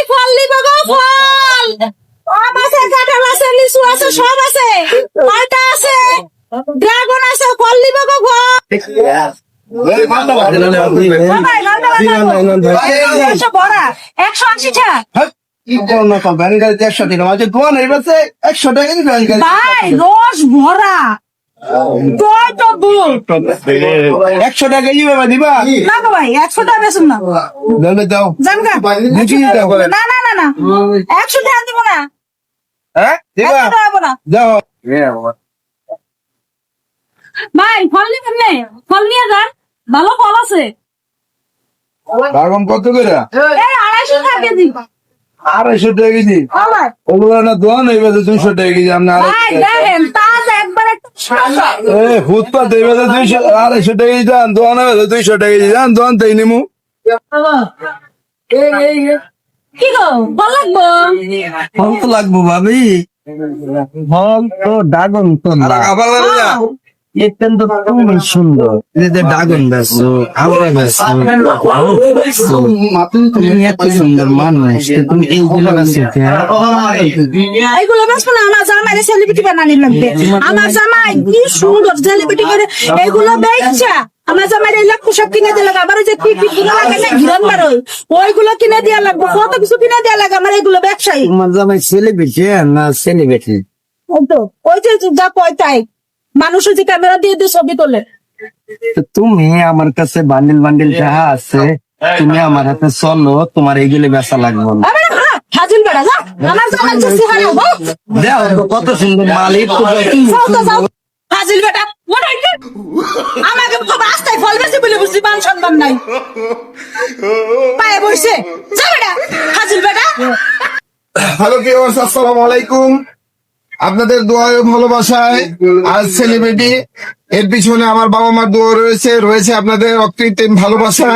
ভাই ফল নিব গো ফল। আম আছে, কাঁঠাল আছে, লিচু আছে, সব আছে। মালটা আছে, ড্রাগন আছে, ফল নিব গো ফল। ভাই, মালটা বড়া 180 টাকা। কি বল না তো ব্যান গাড়িতে 100 টাকা আছে দোয়ান এবারে 100 টাকা কি ব্যান গাড়ি ভাই রস ভরা তো বল 100 টাকা কি বাবা দিবা না গো ভাই 100 টাকা বেচুন না। দাও দাও জানগা দেখি দাও না না না না 100 টাকা দিব না। হ্যাঁ দিবা 100 টাকা দিব না। দাও ভাই ফল নিবেন না, ফল নিয়ে যান, ভালো ফল আছে। বাগম কত করে এই 250 টাকা কেজি। 250 টাকা কেজি ভাই ওগুলো না দোয়ান এবারে 200 টাকা কেজি আমরা ভাই দেখেন তাজা একবারে এ ফুটপাত এবারে 200 250 টাকা কেজি দাম দোয়ান এবারে 200 টাকা কেজি দাম দোয়ান তাই নিমু কি গো ফল লাগবো? ফল তো লাগবো ভাবি ফল তো ড্রাগন তো না আবার লাগে না এতেন তো তুমি সুন্দর এতে ড্রাগন বেসো আমরা বেসো তুমি এত সুন্দর মানুষ তুমি এইগুলো বেসো এইগুলো বেচবো না, আমার জামাই সেলিব্রিটি বানানি লাগবে। আমার জামাই কি সুন্দর সেলিব্রিটি করে এইগুলো বেচা। আমার জামাই এই লাখ পোশাক কিনে দিয়ে লাগে, আবার ওই যে টিপি গুলো লাগে না ঘিরন বারোই ওইগুলো কিনে দেওয়া লাগবে, কত কিছু কিনে দেওয়া লাগে আমার এইগুলো ব্যবসায়ী। তোমার জামাই সেলিব্রিটি না সেলিব্রিটি ওই যে যা পয়তাই মানুষ যে ক্যামেরা দিয়ে দিয়ে ছবি তোলে। তুমি আমার কাছে বান্ডিল বান্ডিল যাহা আছে তুমি আমার হাতে চলো তোমার এইগুলো বেচা লাগবে না আরে হ্যাঁ হাজিল বেড়া যা, আমার জামাই যে সিহারা হবো দেও তো কত সুন্দর মালিক যাও তো যাও হাজিল বেটা ওটাই আমাকে রাস্তায় ফল বেশি বলে বুঝছি মান সম্মান নাই পায়ে বসে যা বেটা হাজিল বেটা। হ্যালো ভিউয়ার্স, আসসালামু আলাইকুম। আপনাদের দোয়া ও ভালোবাসায় আজ সেলিব্রিটি, এর পিছনে আমার বাবা মার দোয়া রয়েছে আপনাদের অকৃত্রিম ভালোবাসা।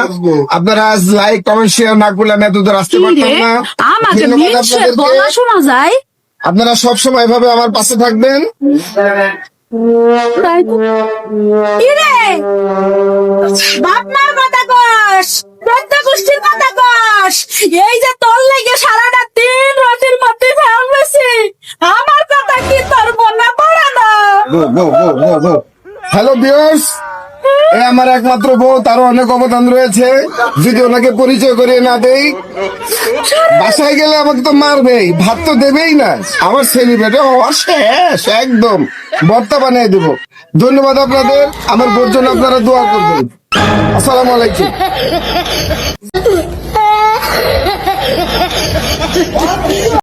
আপনারা আজ লাইক কমেন্ট শেয়ার না করলে আমি এতদূর আসতে পারতাম না। আমাকে ধন্যবাদ মিশে আপনাদেরকে। বলা শোনা যায়। আপনারা সবসময় এভাবে আমার পাশে থাকবেন। কি রে বাপ মার কথা কস, প্রত্যেক গোষ্ঠীর কথা কস, এই যে তোর লেগে সারাটা দিন রোটির মধ্যে ফেলবেছি, আমার কথা কি তোর মনে পড়ে না? হ্যালো ভিউয়ার্স, এ আমার একমাত্র বউ, তারও অনেক অবদান রয়েছে। যদি ওনাকে পরিচয় করিয়ে না দেই, বাসায় গেলে আমাকে তো মারবেই, ভাত তো দেবেই না। আমার সেলিব্রেটে হওয়া শেষ, একদম ভর্তা বানিয়ে দেবো। ধন্যবাদ আপনাদের, আমার বোর জন্য আপনারা দোয়া করবেন। আসসালামু আলাইকুম।